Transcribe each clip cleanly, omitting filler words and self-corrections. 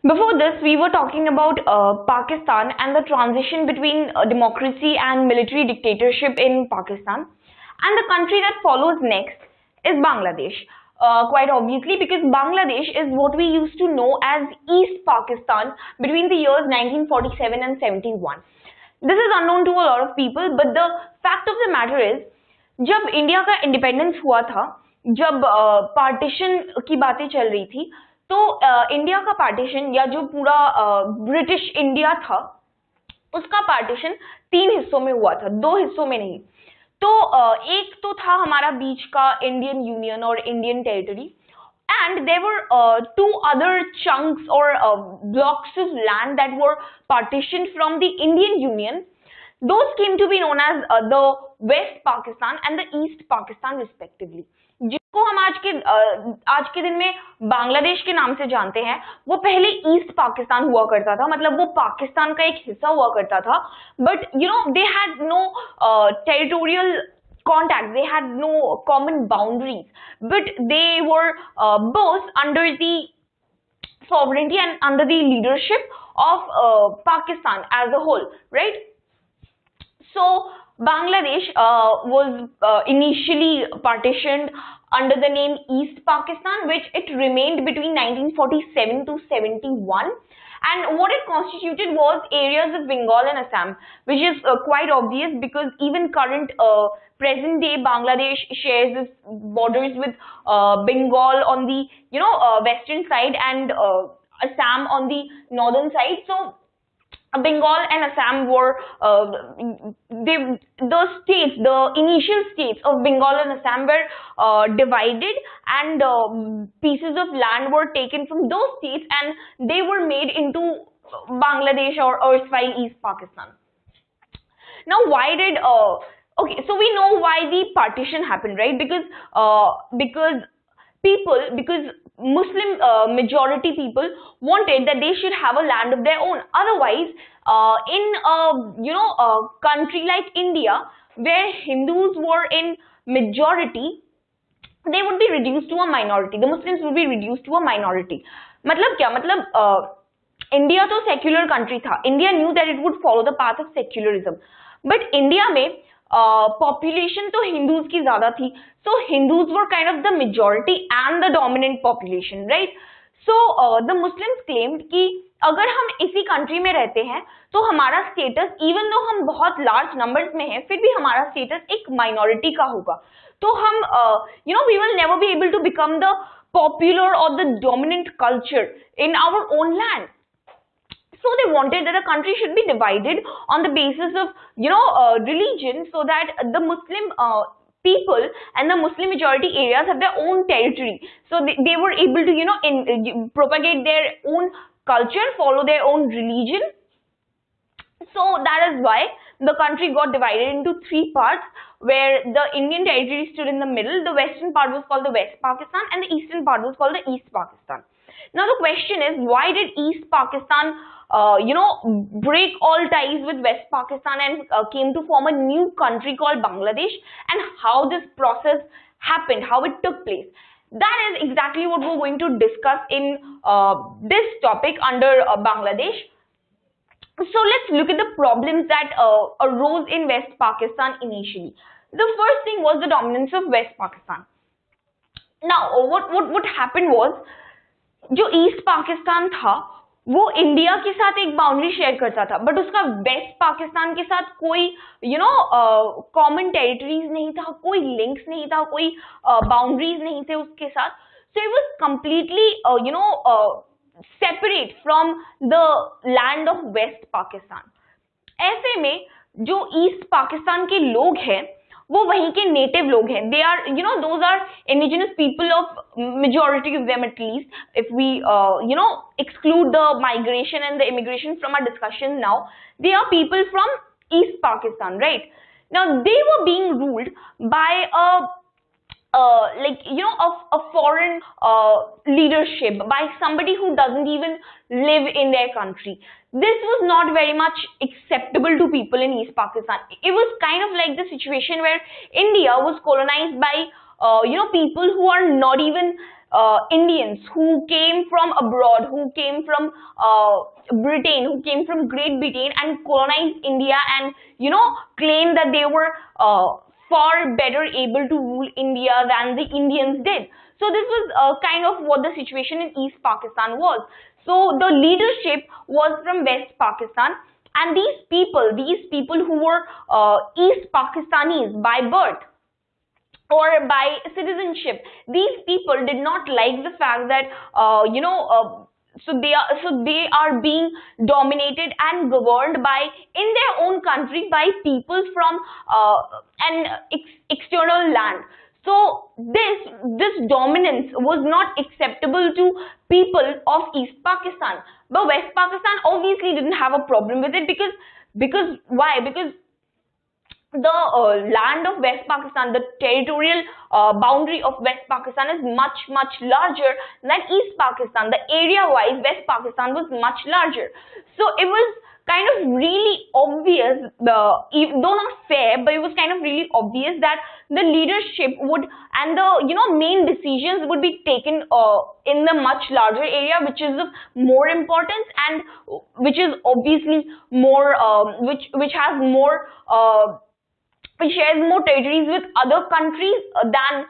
Before this, we were talking about Pakistan and the transition between democracy and military dictatorship in Pakistan. And the country that follows next is Bangladesh. Quite obviously, because Bangladesh is what we used to know as East Pakistan between the years 1947 and 71. This is unknown to a lot of people, but the fact of the matter is, जब India का independence हुआ था, जब partition की बातें चल रही थी, तो इंडिया का पार्टीशन या जो पूरा ब्रिटिश इंडिया था उसका पार्टीशन 3 हिस्सों में हुआ था, 2 हिस्सों में नहीं। तो एक तो था हमारा बीच का इंडियन यूनियन और Indian territory, and there were 2 other chunks or blocks of land that were partitioned from the Indian Union. Those came to be known as the West Pakistan and the East Pakistan respectively. जिसको हम आज के दिन में बांग्लादेश के नाम से जानते हैं, वो पहले ईस्ट पाकिस्तान हुआ करता था, मतलब वो पाकिस्तान का एक हिस्सा हुआ करता था, but they had no territorial contact, they had no common boundaries, but they were both under the sovereignty and under the leadership of Pakistan as a whole, right? So Bangladesh was initially partitioned under the name East Pakistan, which it remained between 1947 to 71. And what it constituted was areas of Bengal and Assam, which is quite obvious because even current present day Bangladesh shares its borders with Bengal on the western side and Assam on the northern side. So Bengal and Assam were the initial states of Bengal and Assam were divided, and pieces of land were taken from those states and they were made into Bangladesh or erstwhile East Pakistan. Now, why did okay? So we know why the partition happened, right? Because Muslim majority people wanted that they should have a land of their own. Otherwise, in a country like India, where Hindus were in majority, they would be reduced to a minority. The Muslims would be reduced to a minority. मतलब क्या? मतलब India तो secular country था. India knew that it would follow the path of secularism. But India में population तो Hindus की ज़्यादा थी. So Hindus were kind of the majority and the dominant population, right? So the Muslims claimed कि अगर हम इसी कंट्री में रहते हैं तो हमारा स्टेटस, इवन दो हम बहुत लार्ज नंबर्स में हैं, फिर भी हमारा स्टेटस एक माइनॉरिटी का होगा. तो हम we will never be able to become the popular or the dominant culture in our own land. So they wanted that the country should be divided on the basis of religion, so that the Muslim people and the Muslim majority areas have their own territory. So they were able to propagate their own culture, follow their own religion. So that is why the country got divided into 3 parts, where the Indian territory stood in the middle. The western part was called the West Pakistan and the eastern part was called the East Pakistan. Now the question is, why did East Pakistan break all ties with West Pakistan and came to form a new country called Bangladesh, and how this process happened, how it took place? That is exactly what we're going to discuss in this topic under Bangladesh. So let's look at the problems that arose in West Pakistan initially. The first thing was the dominance of West Pakistan. Now what happened was, जो east Pakistan था वो India के साथ एक boundary share करता था, but उसका waste पाकिस्तान के साथ कोई कॉमन टेरिटरीज नहीं था, कोई लिंक्स नहीं था, कोई बाउंड्रीज नहीं थे उसके साथ. So it was completely separate from the land of West Pakistan. ऐसे में जो ईस्ट पाकिस्तान के लोग हैं वो वहीं के नेटिव लोग हैं. They are, those are indigenous people of majority of them, at least if we exclude the migration and the immigration from our discussion now. They are people from East Pakistan, right? Now they were being ruled by a foreign leadership, by somebody who doesn't even live in their country. This was not very much acceptable to people in East Pakistan. It was kind of like the situation where India was colonized by people who are not even Indians, who came from abroad, who came from Britain, who came from Great Britain and colonized India, and claimed that they were far better able to rule India than the Indians did. So this was kind of what the situation in East Pakistan was. So the leadership was from West Pakistan, and these people who were East Pakistanis by birth or by citizenship, these people did not like the fact that so they are being dominated and governed by, in their own country, by people from an external land. So this dominance was not acceptable to people of East Pakistan. But West Pakistan obviously didn't have a problem with it, because why? Because the land of West Pakistan, the territorial boundary of West Pakistan is much, much larger than East Pakistan. The area-wise, West Pakistan was much larger. So it was kind of really obvious, though not fair, but it was kind of really obvious that the leadership would, and the main decisions would be taken in the much larger area, which is of more importance, and which is obviously more which has more it shares more territories with other countries than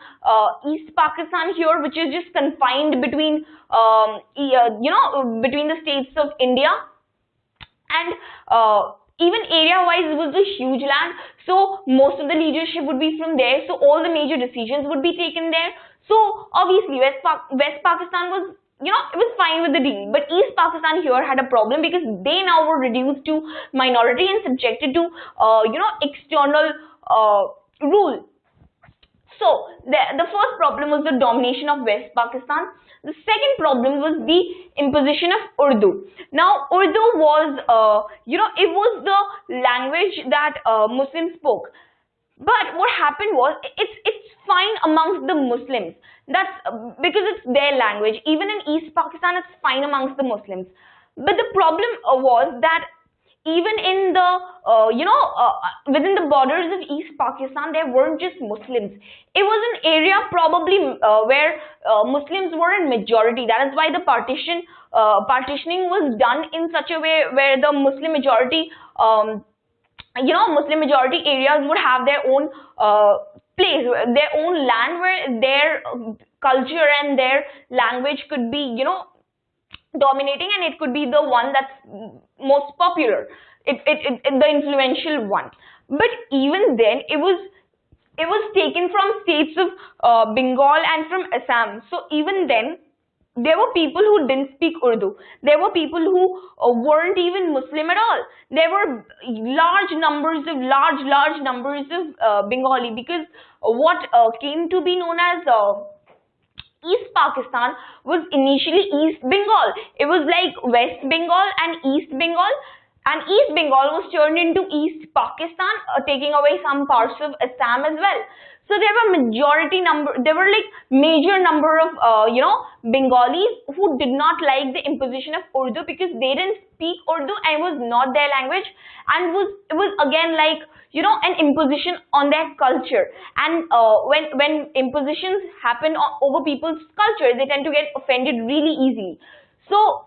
East Pakistan here, which is just confined between between the states of India. And even area-wise, it was a huge land, so most of the leadership would be from there. So all the major decisions would be taken there. So obviously, West Pakistan was, it was fine with the deal. But East Pakistan here had a problem, because they now were reduced to minority and subjected to external rule. So the first problem was the domination of West Pakistan. The second problem was the imposition of Urdu. Now, Urdu was, it was the language that Muslims spoke. But what happened was, it's fine amongst the Muslims. That's because it's their language. Even in East Pakistan, it's fine amongst the Muslims. But the problem was that even in the within the borders of East Pakistan, there weren't just Muslims. It was an area probably where Muslims were in majority. That is why the partitioning was done in such a way where the Muslim majority Muslim majority areas would have their own place, their own land, where their culture and their language could be dominating, and it could be the one that's most popular, the influential one. But even then, it was taken from states of Bengal and from Assam. So even then, there were people who didn't speak Urdu. There were people who weren't even Muslim at all. There were large numbers of Bengali, because what came to be known as East Pakistan was initially East Bengal. It was like West Bengal and East Bengal, and East Bengal was turned into East Pakistan, taking away some parts of Assam as well. So there were like major number of Bengalis who did not like the imposition of Urdu, because they didn't speak Urdu and it was not their language, and it was again like an imposition on their culture. And when impositions happen over people's culture, they tend to get offended really easily. So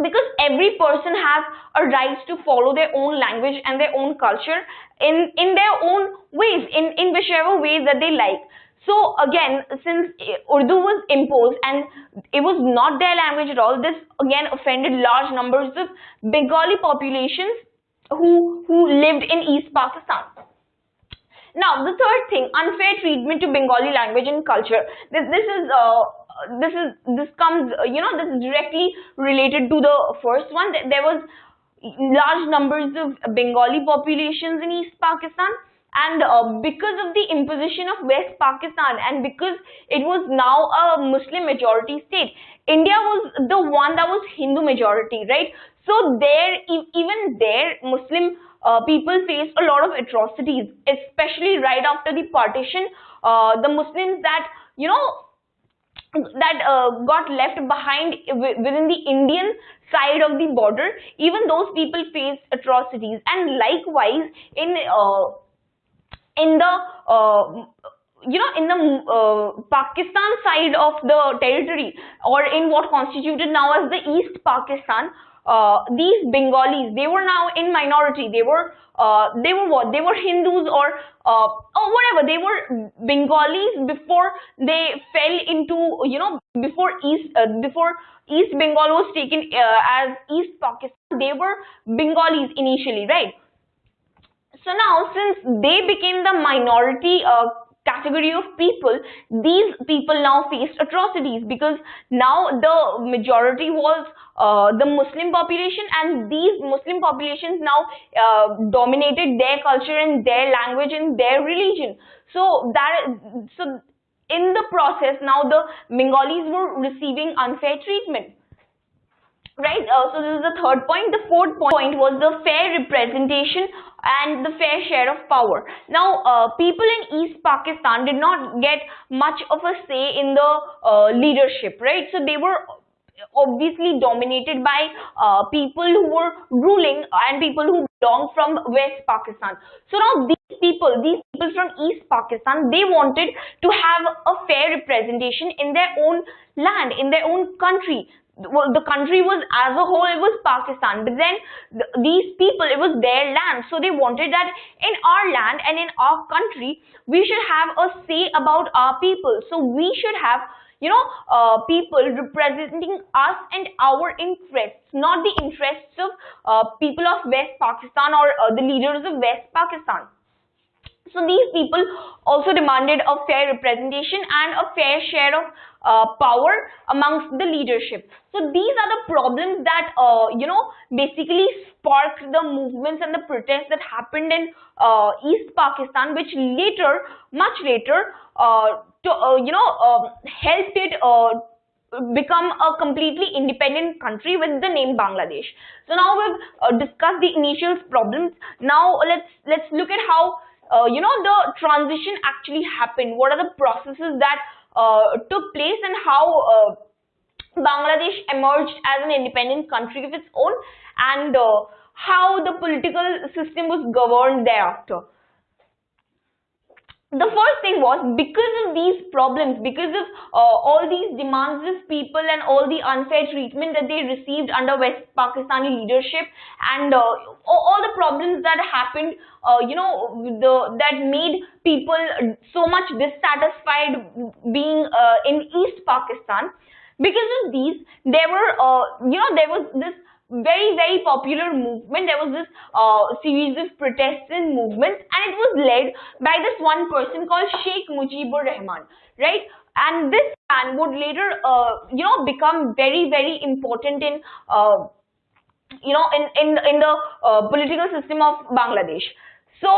because every person has a right to follow their own language and their own culture in their own ways, in whichever way that they like. So again, since Urdu was imposed and it was not their language at all, this again offended large numbers of Bengali populations who lived in East Pakistan. Now, the third thing, unfair treatment to Bengali language and culture. This is directly related to the first one. There was large numbers of Bengali populations in East Pakistan, and because of the imposition of West Pakistan, and because it was now a Muslim majority state, India was the one that was Hindu majority, right? So even there, Muslim people faced a lot of atrocities, especially right after the partition. The Muslims that got left behind within the Indian side of the border, even those people faced atrocities. And likewise, in the in the Pakistan side of the territory, or in what constituted now as the East Pakistan, these Bengalis, they were now in minority. They were what? They were Hindus, or whatever. They were Bengalis before they fell into, before East Bengal was taken as East Pakistan. They were Bengalis initially, right? So now, since they became the minority category of people, these people now faced atrocities, because now the majority was the Muslim population, and these Muslim populations now dominated their culture and their language and their religion. So in the process, now the Bengalis were receiving unfair treatment. Right, so this is the third point. The fourth point was the fair representation and the fair share of power. Now, people in East Pakistan did not get much of a say in the leadership, right? So they were obviously dominated by people who were ruling and people who belonged from West Pakistan. So now these people from East Pakistan, they wanted to have a fair representation in their own land, in their own country. Well, the country was, as a whole, it was Pakistan, but then these people, it was their land, so they wanted that in our land and in our country we should have a say about our people. So we should have people representing us and our interests, not the interests of people of West Pakistan, or the leaders of West Pakistan. So these people also demanded a fair representation and a fair share of power amongst the leadership. So these are the problems that basically sparked the movements and the protests that happened in East Pakistan, which later, much later, helped it become a completely independent country with the name Bangladesh. So now we've discussed the initial problems. Now let's look at how the transition actually happened. What are the processes that took place, and how Bangladesh emerged as an independent country of its own, and how the political system was governed thereafter. The first thing was, because of these problems, because of all these demands of people and all the unfair treatment that they received under West Pakistani leadership, and all the problems that happened, that made people so much dissatisfied being in East Pakistan. Because of these, there was this very, very popular movement. There was this series of protests and movements, and it was led by this one person called Sheikh Mujibur Rahman, right? And this man would later, become very, very important in, in the political system of Bangladesh. So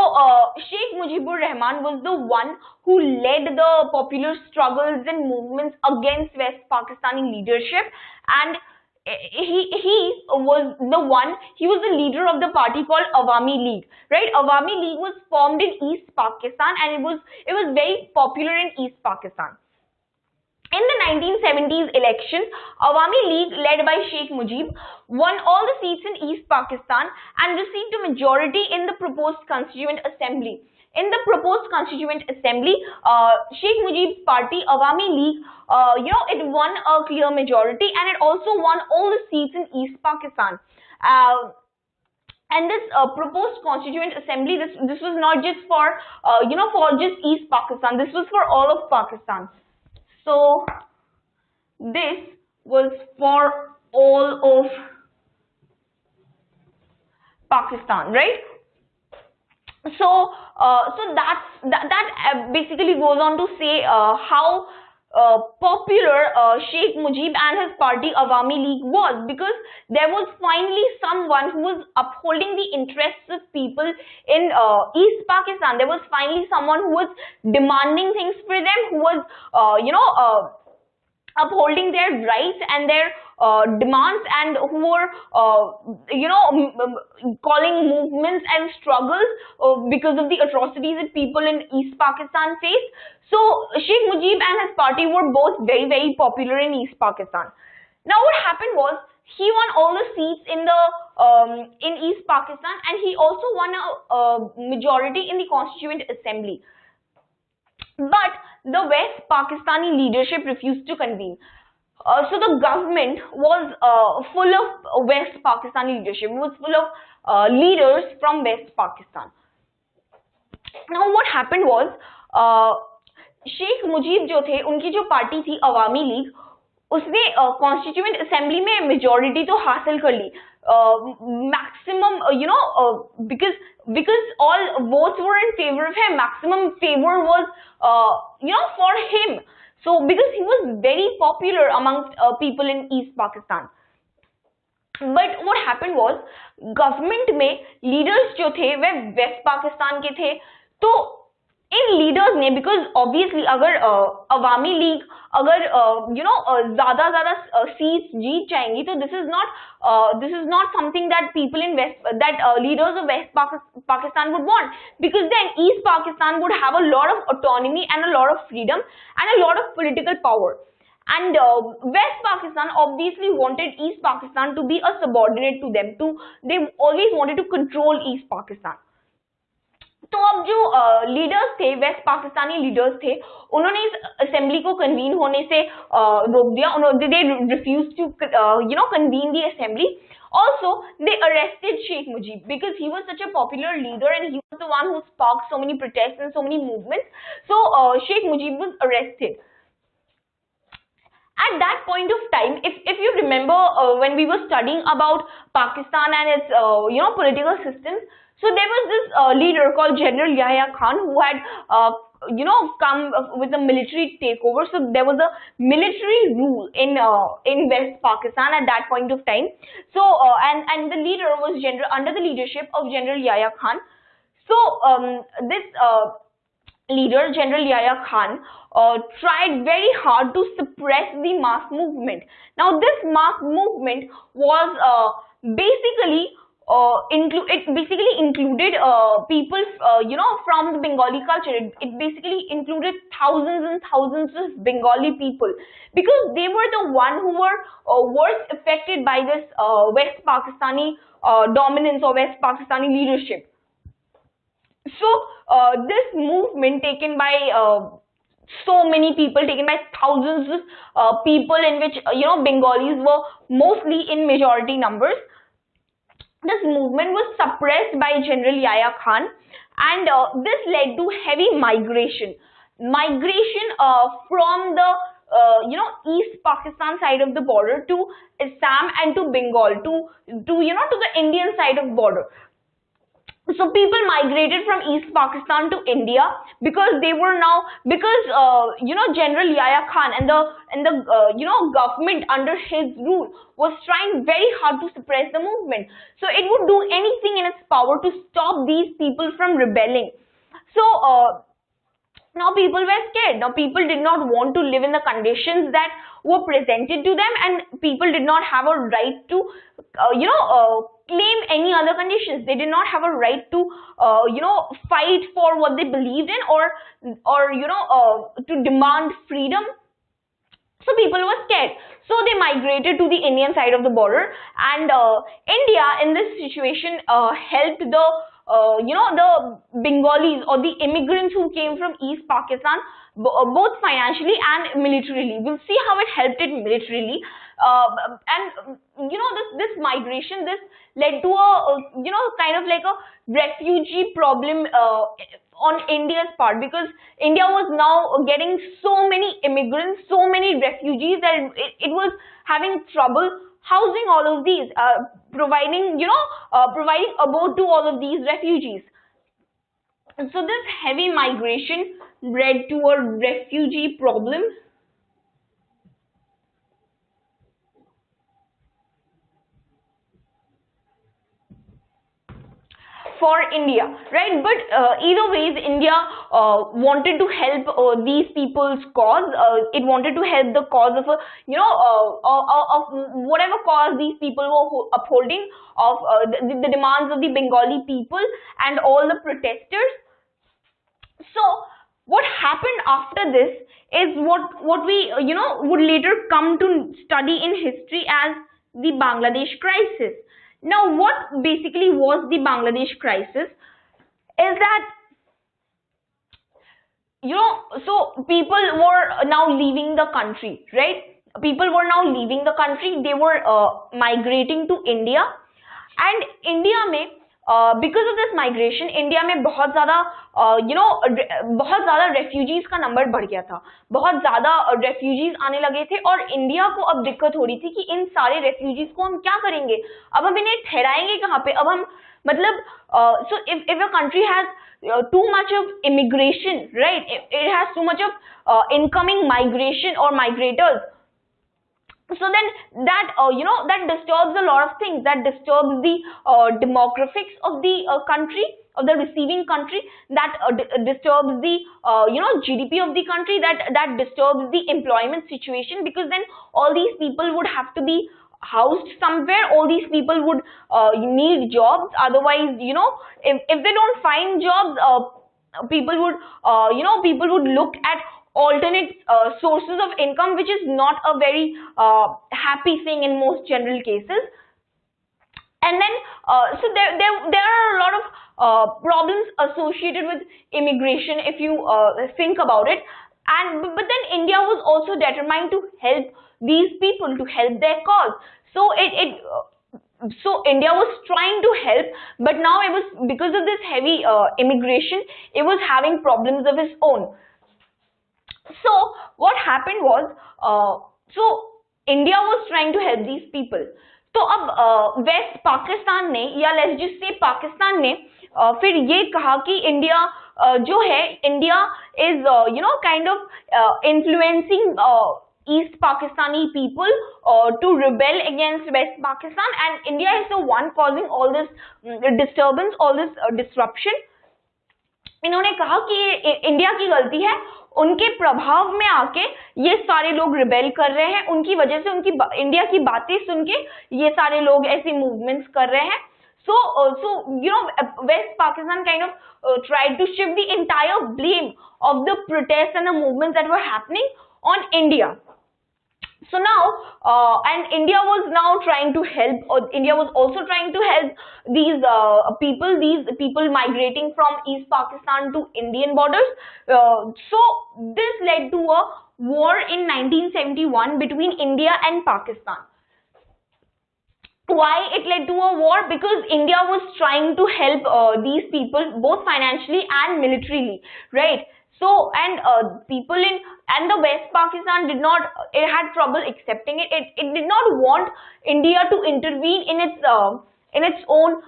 Sheikh Mujibur Rahman was the one who led the popular struggles and movements against West Pakistani leadership, and he was the leader of the party called Awami League, right? Awami League was formed in East Pakistan, and it was very popular in East Pakistan. In the 1970s elections, Awami League, led by Sheikh Mujib, won all the seats in East Pakistan and received a majority in the proposed Constituent Assembly. In the proposed Constituent Assembly, Sheikh Mujib's party, Awami League, it won a clear majority, and it also won all the seats in East Pakistan. And this proposed Constituent Assembly, this was not just for, for just East Pakistan. This was for all of Pakistan. So this was for all of Pakistan, right? So that basically goes on to say how popular Sheikh Mujib and his party Awami League was, because there was finally someone who was upholding the interests of people in East Pakistan. There was finally someone who was demanding things for them, who was upholding their rights and their demands, and who were calling movements and struggles because of the atrocities that people in East Pakistan faced. So Sheikh Mujib and his party were both very, very popular in East Pakistan. Now what happened was, he won all the seats in the in East Pakistan, and he also won a majority in the Constituent Assembly. but the West Pakistani leadership refused to convene. So the government was full of West Pakistani leadership, was full of leaders from West Pakistan. Now what happened was, Sheikh Mujib जो थे, उनकी जो party थी अवामी league, उसने constituent assembly में majority तो हासिल कर ली, maximum because all votes were in favor of him, maximum favor was for him, so because he was very popular amongst people in East Pakistan. But what happened was, government में leaders जो थे वह वेस्ट पाकिस्तान के थे, तो इन लीडर्स ने, बिकॉज ऑब्वियसली अगर अवामी लीग अगर ज्यादा सीट्स जीत जाएंगी, तो this is not something that people in West, that leaders of West Pakistan would want, because then East Pakistan would have a lot of autonomy and a lot of freedom and a lot of political power. And West Pakistan obviously wanted East Pakistan to be a subordinate to them. They always wanted to control East Pakistan. तो अब जो leaders थे, waste Pakistani leaders थे, उन्होंने इस assembly को convene होने से रोक दिया. They refused to convene the assembly. Also, they arrested Sheikh Mujib because he was such a popular leader and he was the one who sparked so many protests and so many movements. So Sheikh Mujib was arrested. At that point of time, if you remember, when we were studying about Pakistan and its political systems, so there was this leader called General Yahya Khan who had come with a military takeover. So there was a military rule in West Pakistan at that point of time. So and the leader was under the leadership of General Yahya Khan. So this leader, General Yahya Khan, tried very hard to suppress the mass movement. Now this mass movement was basically included people from the Bengali culture. It basically included thousands and thousands of Bengali people, because they were the one who were worst affected by this West Pakistani dominance or West Pakistani leadership. So this movement taken by so many people, taken by thousands of people, in which Bengalis were mostly in majority numbers, this movement was suppressed by General Yahya Khan, and this led to heavy migration from the East Pakistan side of the border to Assam and to Bengal, to the Indian side of border. So people migrated from East Pakistan to India because they were now, because General Yahya Khan and the government under his rule was trying very hard to suppress the movement. So it would do anything in its power to stop these people from rebelling. So now people were scared. Now people did not want to live in the conditions that were presented to them, and people did not have a right to claim any other conditions. They did not have a right to fight for what they believed in, or to demand freedom. So people were scared, so they migrated to the Indian side of the border, and India in this situation helped the Bengalis or the immigrants who came from East Pakistan, both financially and militarily. We'll see how it helped it militarily. And this migration, this led to a kind of like a refugee problem on India's part, because India was now getting so many immigrants, so many refugees, that it was having trouble housing all of these, providing abode to all of these refugees. So this heavy migration led to a refugee problem. For India, right? But either ways, India wanted to help these people's cause. It wanted to help the cause of of whatever cause these people were upholding, of the demands of the Bengali people and all the protesters. So what happened after this is what we would later come to study in history as the Bangladesh crisis. Now, what basically was the Bangladesh crisis is that so people were now leaving the country, right? People were now leaving the country. They were migrating to India. And India में because of this migration, India में बहुत ज़्यादा बहुत ज़्यादा refugees का number बढ़ गया था. बहुत ज़्यादा refugees आने लगे थे और इंडिया को अब दिक्कत हो रही थी कि इन सारे refugees को हम क्या करेंगे. अब हम इन्हें ठहराएंगे कहाँ पे. अब हम मतलब so if a country has too much of immigration, right? It has too much of incoming migration or migrators. So then that that disturbs a lot of things. That disturbs the demographics of the country, of the receiving country. That disturbs the GDP of the country. That disturbs the employment situation, because then all these people would have to be housed somewhere. All these people would need jobs. Otherwise, if they don't find jobs, people would look at alternate sources of income, which is not a very happy thing in most general cases. And then so there are a lot of problems associated with immigration, if you think about it. And but then India was also determined to help these people, to help their cause. So so India was trying to help, but now it was, because of this heavy immigration, it was having problems of its own. So what happened was, so India was trying to help these people. तो अब waste Pakistan ने, या let's just say Pakistan ने फिर ये कहा कि India जो है, India is kind of influencing East Pakistani people to rebel against West Pakistan, and India is the one causing all this disturbance, all this disruption. इन्होंने कहा कि ये इंडिया की गलती है, उनके प्रभाव में आके ये सारे लोग रिबेल कर रहे हैं, उनकी वजह से, उनकी इंडिया की बातें सुन के ये सारे लोग ऐसे मूवमेंट्स कर रहे हैं. So West Pakistan kind of tried to shift the entire blame of the protests and the movements that were happening on India. So now, and India was now trying to help, or India was also trying to help these people migrating from East Pakistan to Indian borders. So this led to a war in 1971 between India and Pakistan. Why it led to a war? Because India was trying to help these people both financially and militarily, right? So, and people and the West Pakistan did not, it had trouble accepting it. It did not want India to intervene in its own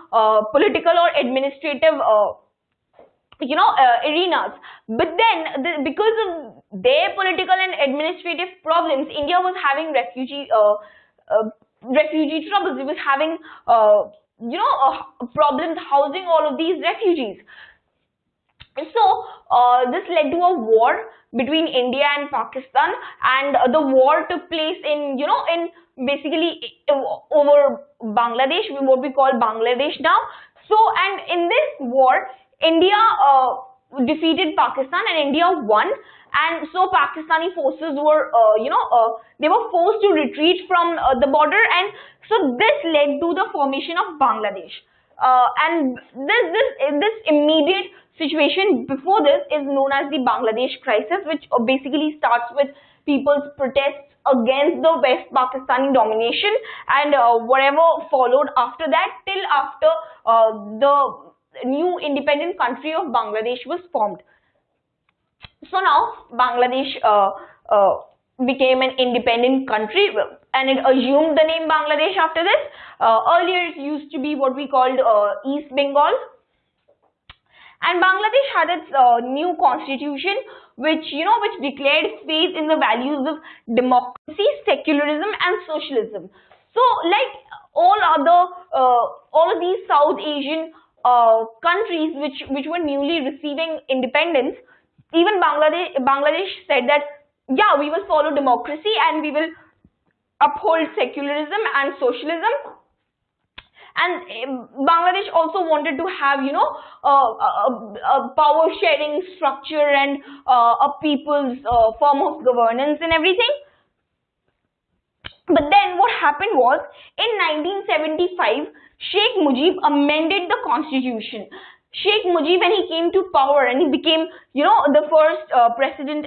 political or administrative arenas. But then because of their political and administrative problems, India was having refugee troubles. It was having problems housing all of these refugees. So this led to a war between India and Pakistan, and the war took place in basically over Bangladesh, what we call Bangladesh now. So, and in this war, India defeated Pakistan and India won, and so Pakistani forces were they were forced to retreat from the border, and so this led to the formation of Bangladesh. And this immediate situation before this is known as the Bangladesh crisis, which basically starts with people's protests against the West Pakistani domination, and whatever followed after that, till after the new independent country of Bangladesh was formed. So now Bangladesh became an independent country, and it assumed the name Bangladesh after this. Earlier it used to be what we called East Bengal. And Bangladesh had its new constitution, which declared faith in the values of democracy, secularism, and socialism. So, like all of these South Asian countries which were newly receiving independence, even Bangladesh said that, yeah, we will follow democracy and we will uphold secularism and socialism. And Bangladesh also wanted to have, a power sharing structure and a people's form of governance and everything. But then what happened was, in 1975, Sheikh Mujib amended the constitution. Sheikh Mujib, when he came to power and he became, the first president,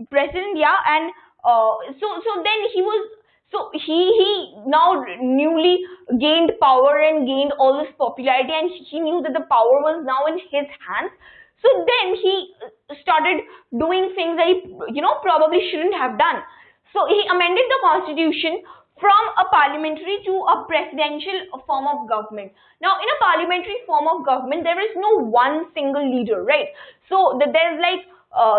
president, yeah, and so then he was, so he now newly gained power and gained all this popularity, and he knew that the power was now in his hands. So then he started doing things that he, probably shouldn't have done. So he amended the constitution from a parliamentary to a presidential form of government. Now, in a parliamentary form of government, there is no one single leader, right? So there's like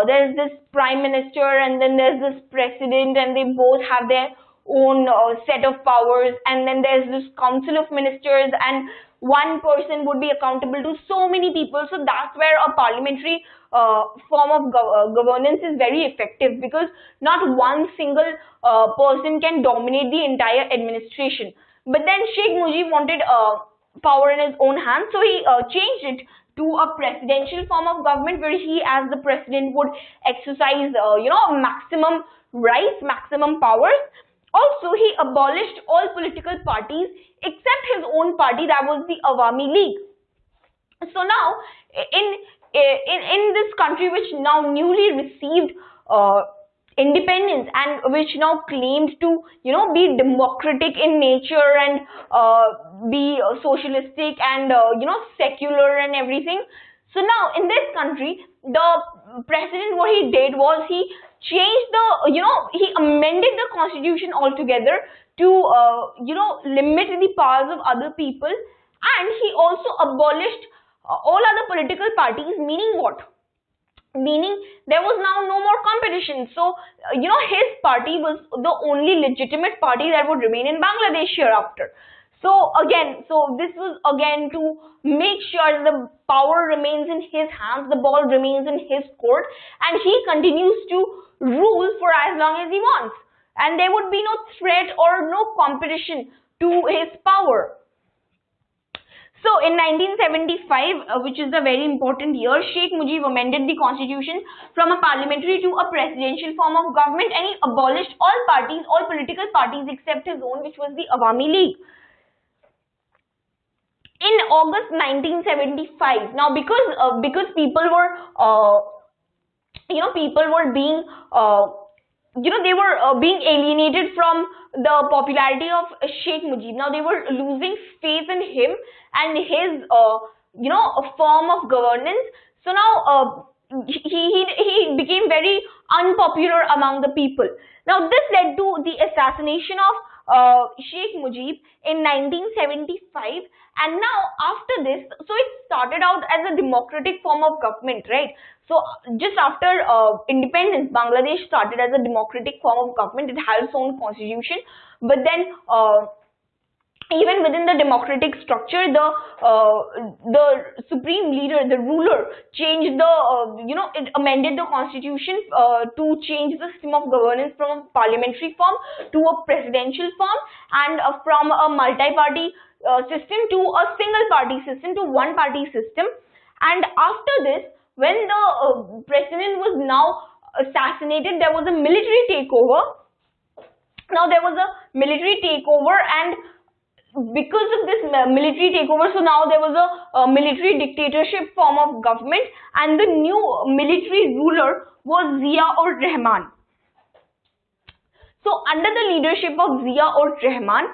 there's this prime minister, and then there's this president, and they both have their own set of powers, and then there's this council of ministers, and one person would be accountable to so many people. So that's where a parliamentary form of governance is very effective, because not one single person can dominate the entire administration. But then Sheikh Mujib wanted power in his own hands, so he changed it to a presidential form of government, where he, as the president, would exercise maximum rights, maximum powers. Also, he abolished all political parties except his own party, that was the Awami League. So now, in this country, which now newly received independence, and which now claimed to be democratic in nature, and be socialistic, and secular and everything. So now in this country, the president, what he did was he changed the, he amended the constitution altogether to limit the powers of other people, and he also abolished all other political parties. Meaning what? Meaning there was now no more competition. So his party was the only legitimate party that would remain in Bangladesh hereafter. So again, so this was again to make sure the power remains in his hands, the ball remains in his court, and he continues to rule for as long as he wants, and there would be no threat or no competition to his power. So in 1975, which is a very important year, Sheikh Mujib amended the constitution from a parliamentary to a presidential form of government, and he abolished all parties, all political parties except his own, which was the Awami League. In August 1975, now because people were being they were being alienated from the popularity of Sheikh Mujib. Now they were losing faith in him and his form of governance. So now he became very unpopular among the people. Now this led to the assassination of Sheikh Mujib in 1975, and now after this, so it started out as a democratic form of government, right? So just after independence, Bangladesh started as a democratic form of government. It had its own constitution, but then even within the democratic structure, the supreme leader, the ruler, changed the it amended the constitution to change the system of governance from a parliamentary form to a presidential form, and from a multi-party system to a single party system, to one party system. And after this, when the president was now assassinated, there was a military takeover. Now there was a military takeover, and because of this military takeover, so now there was a military dictatorship form of government, and the new military ruler was Zia-ur-Rahman. So under the leadership of Zia-ur-Rahman,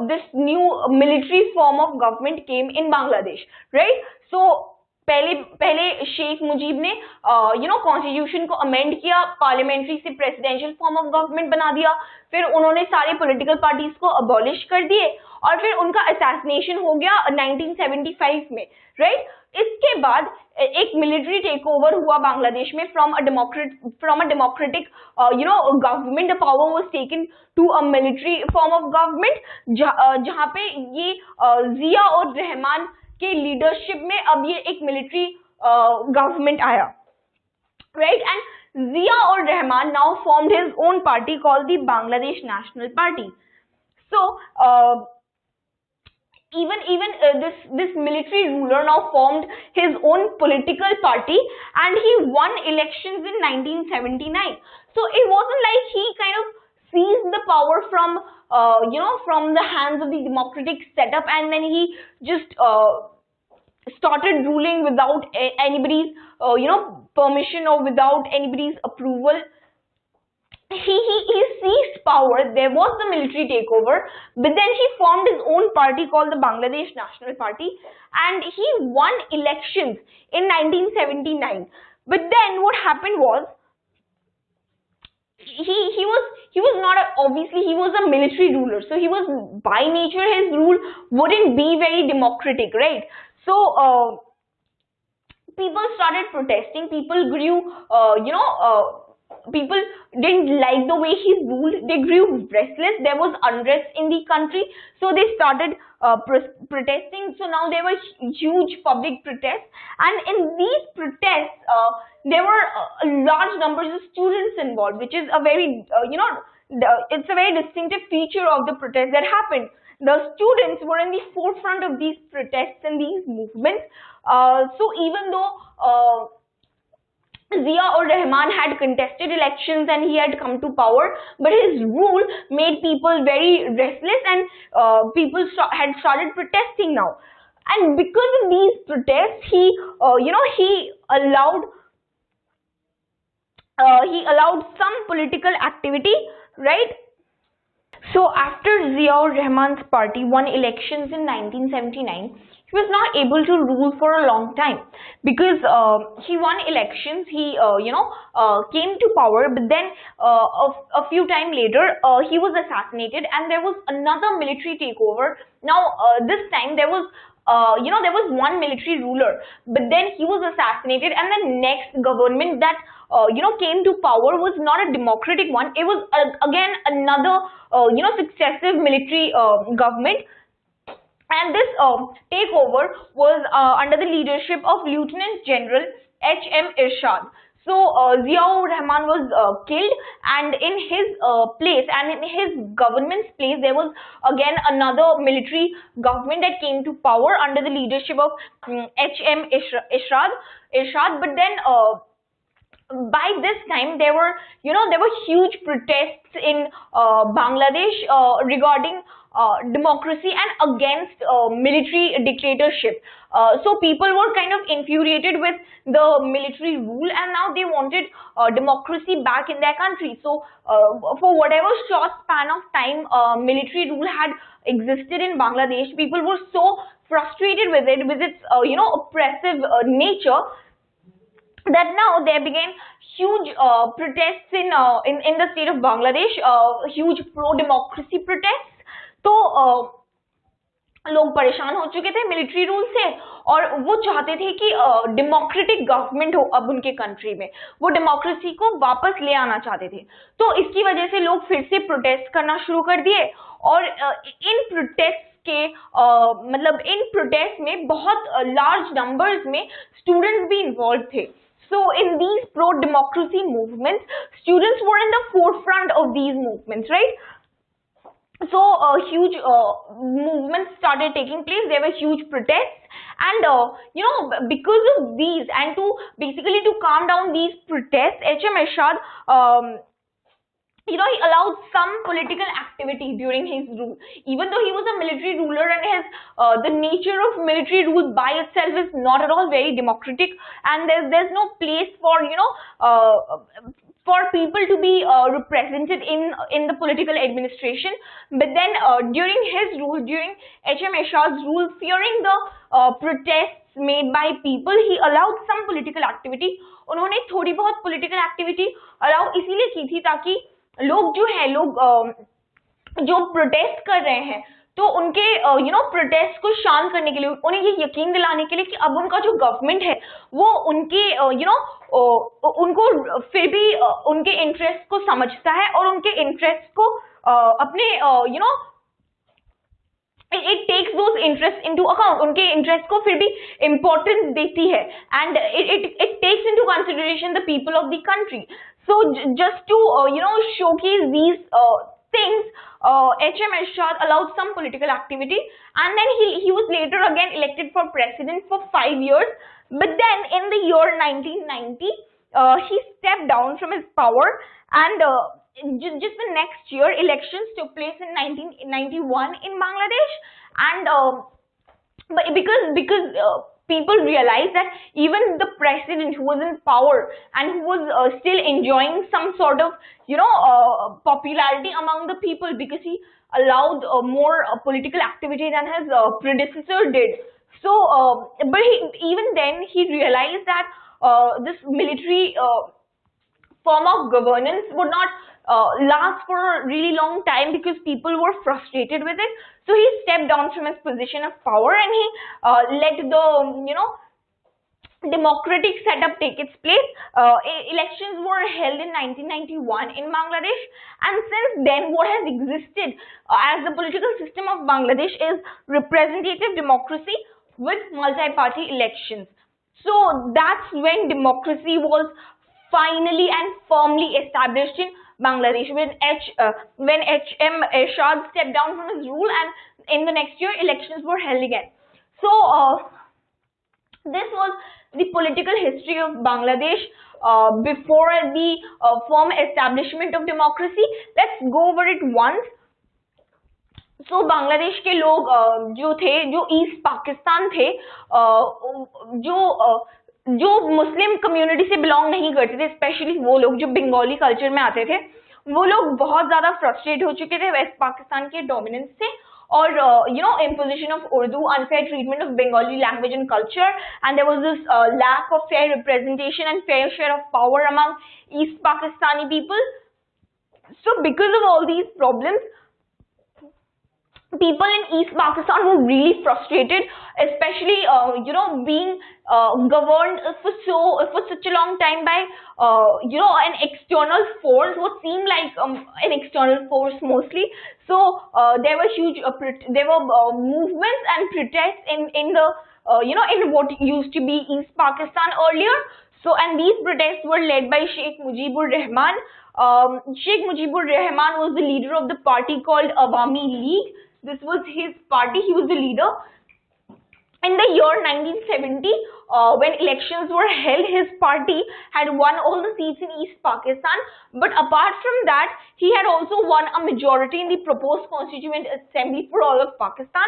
this new military form of government came in Bangladesh, right? So पहले शेख मुजीब ने constitution को amend किया, parliamentary से presidential form of government बना दिया, फिर उन्होंने सारे पॉलिटिकल पार्टीज को अबॉलिश कर दिए, और फिर उनका असैसिनेशन हो गया 1975 में, राइट? इसके बाद एक मिलिट्री टेक ओवर हुआ बांग्लादेश में from a democratic government. The power was taken to a military form of government, जहां पे ये जिया और रहमान के लीडरशिप में अब ये एक मिलिट्री गवर्नमेंट आया, राइट? एंड जिया और Rahman now formed his own party called the Bangladesh national party. So even this military ruler now formed his own political party, and he won elections in 1979. So it wasn't like he kind of seized the power from from the hands of the democratic setup, and then he just started ruling without anybody's permission or without anybody's approval. He seized power. There was the military takeover, but then he formed his own party called the Bangladesh National Party, and he won elections in 1979. But then what happened was, he was not obviously he was a military ruler, so he was, by nature, his rule wouldn't be very democratic, right? So people started protesting. People grew, people didn't like the way he ruled. They grew restless. There was unrest in the country, so they started protesting. So now there were huge public protests, and in these protests, there were large numbers of students involved, which is a very, it's a very distinctive feature of the protest that happened. The students were in the forefront of these protests and these movements. So even though Zia-ur-Rahman had contested elections and he had come to power, but his rule made people very restless, and people had started protesting now. And because of these protests, he allowed some political activity, right? So after Zia-ur-Rahman's party won elections in 1979, he was not able to rule for a long time, because he won elections, he came to power, but then a few time later he was assassinated, and there was another military takeover. Now this time there was there was one military ruler, but then he was assassinated, and the next government that came to power was not a democratic one. It was again another successive military government, and this takeover was under the leadership of Lieutenant General H.M. Irshad. So Zia-ur-Rahman was killed, and in his place, and in his government's place, there was again another military government that came to power under the leadership of H.M. Irshad. But then by this time there were huge protests in Bangladesh regarding democracy and against military dictatorship. So people were kind of infuriated with the military rule, and now they wanted democracy back in their country. So for whatever short span of time military rule had existed in Bangladesh, people were so frustrated with it, with its oppressive nature, that now there began huge protests in the state of Bangladesh, huge pro-democracy protests. तो लोग परेशान हो चुके थे military rule से, और वो चाहते थे कि डेमोक्रेटिक गवर्नमेंट हो अब उनके कंट्री में, वो डेमोक्रेसी को वापस ले आना चाहते थे। तो इसकी वजह से लोग फिर से प्रोटेस्ट करना शुरू कर दिए, और इन प्रोटेस्ट के इन प्रोटेस्ट में बहुत लार्ज नंबर्स में स्टूडेंट्स भी इन्वॉल्व थे। So in these pro-democracy movements, students were in the forefront of these movements, right? So huge movements started taking place. There were huge protests, and because of these, and to calm down these protests, H.M. Irshad he allowed some political activity during his rule. Even though he was a military ruler, and his the nature of military rule by itself is not at all very democratic, and there's no place for for people to be represented in the political administration. But then during his rule, during H.M. Irshad's rule, fearing the protests made by people, he allowed some political activity. उन्होंने थोड़ी बहुत political activity allow इसीलिए की थी ताकि लोग जो protest कर रहे हैं, तो उनके प्रोटेस्ट को शांत करने के लिए, उन्हें ये यकीन दिलाने के लिए कि अब उनका जो गवर्नमेंट है वो उनके उनको फिर भी उनके इंटरेस्ट को समझता है, और उनके इंटरेस्ट को अपने it takes those interests into account, उनके इंटरेस्ट को फिर भी इम्पोर्टेंस देती है, and it takes into consideration the people of the country. So just to showcase these things, H.M. Irshad allowed some political activity, and then he was later again elected for president for 5 years. But then in the year 1990 he stepped down from his power, and just the next year elections took place in 1991 in Bangladesh, and but because people realized that even the president who was in power and who was still enjoying some sort of, popularity among the people, because he allowed more political activity than his predecessor did. So, but even then he realized that this military form of governance would not last for a really long time, because people were frustrated with it. So he stepped down from his position of power, and he let the, democratic setup take its place. Elections were held in 1991 in Bangladesh, and since then what has existed as the political system of Bangladesh is representative democracy with multi-party elections. So that's when democracy was finally and firmly established in Bangladesh, when H.M. Ershad stepped down from his rule, and in the next year elections were held again. So this was the political history of Bangladesh before the firm establishment of democracy. Let's go over it once. So Bangladesh के लोग जो थे, जो east Pakistan थे, जो Muslim community से belong नहीं करते थे, स्पेशली वो लोग जो बंगाली कल्चर में आते थे, वो लोग बहुत ज्यादा फ्रस्ट्रेट हो चुके थे वेस्ट पाकिस्तान के डोमिनेंस से, or imposition of Urdu, unfair treatment of Bengali language and culture, and there was this lack of fair representation and fair share of power among East Pakistani people. So because of all these problems, people in East Pakistan were really frustrated, especially being governed for such a long time by an external force, what seemed like an external force mostly. So there were huge movements and protests in the in what used to be East Pakistan earlier. So, and these protests were led by Sheikh Mujibur Rahman. Sheikh Mujibur Rahman was the leader of the party called Awami League. This was his party. He was the leader. In the year 1970, when elections were held, his party had won all the seats in East Pakistan. But apart from that, he had also won a majority in the proposed Constituent Assembly for all of Pakistan.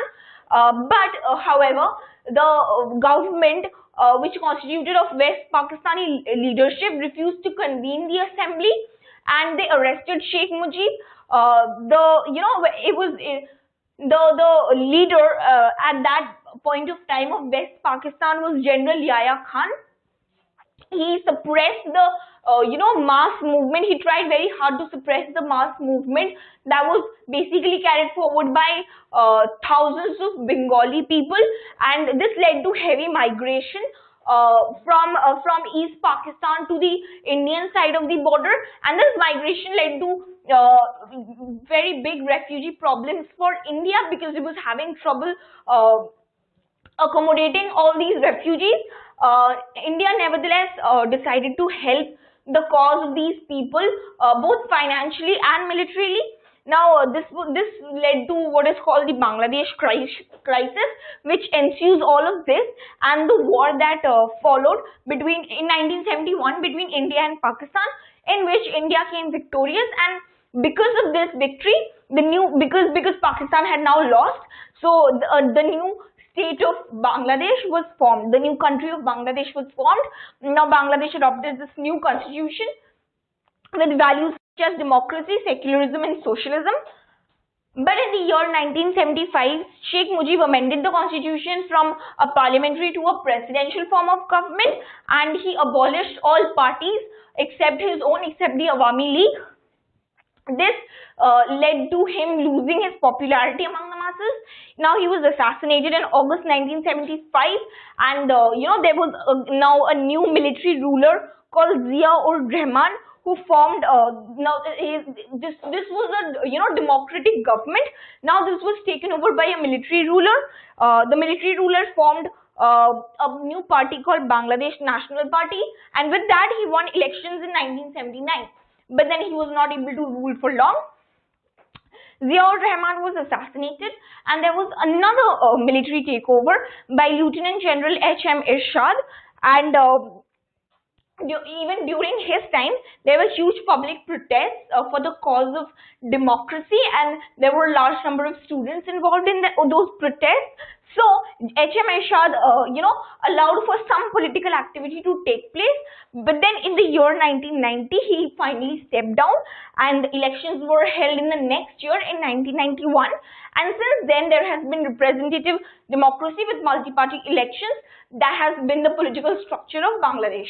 However, the government, which constituted of West Pakistani leadership, refused to convene the assembly, and they arrested Sheikh Mujib. The leader at that point of time of West Pakistan was General Yahya Khan. He suppressed the mass movement. He tried very hard to suppress the mass movement that was basically carried forward by thousands of Bengali people, and this led to heavy migration from East Pakistan to the Indian side of the border, and this migration led to very big refugee problems for India, because it was having trouble accommodating all these refugees. India nevertheless decided to help the cause of these people, both financially and militarily. Now this led to what is called the Bangladesh crisis, which ensues all of this, and the war that followed in 1971 between India and Pakistan, in which India came victorious. And because of this victory, because Pakistan had now lost, so the new state of Bangladesh was formed. The new country of Bangladesh was formed. Now Bangladesh adopted this new constitution with values such as democracy, secularism and socialism. But in the year 1975, Sheikh Mujib amended the constitution from a parliamentary to a presidential form of government, and he abolished all parties except his own, except the Awami League. This led to him losing his popularity among the masses. Now he was assassinated in August 1975, and there was now a new military ruler called Zia-ur-Rahman, who formed this was a democratic government. Now this was taken over by a military ruler. The military ruler formed a new party called Bangladesh National Party, and with that he won elections in 1979. But then he was not able to rule for long. Zia-ur-Rahman was assassinated, and there was another military takeover by Lieutenant General H.M. Ershad, and even during his time, there were huge public protests for the cause of democracy, and there were a large number of students involved in those protests. So HM Ershad, allowed for some political activity to take place, but then in the year 1990, he finally stepped down, and elections were held in the next year in 1991. And since then, there has been representative democracy with multi-party elections. That has been the political structure of Bangladesh.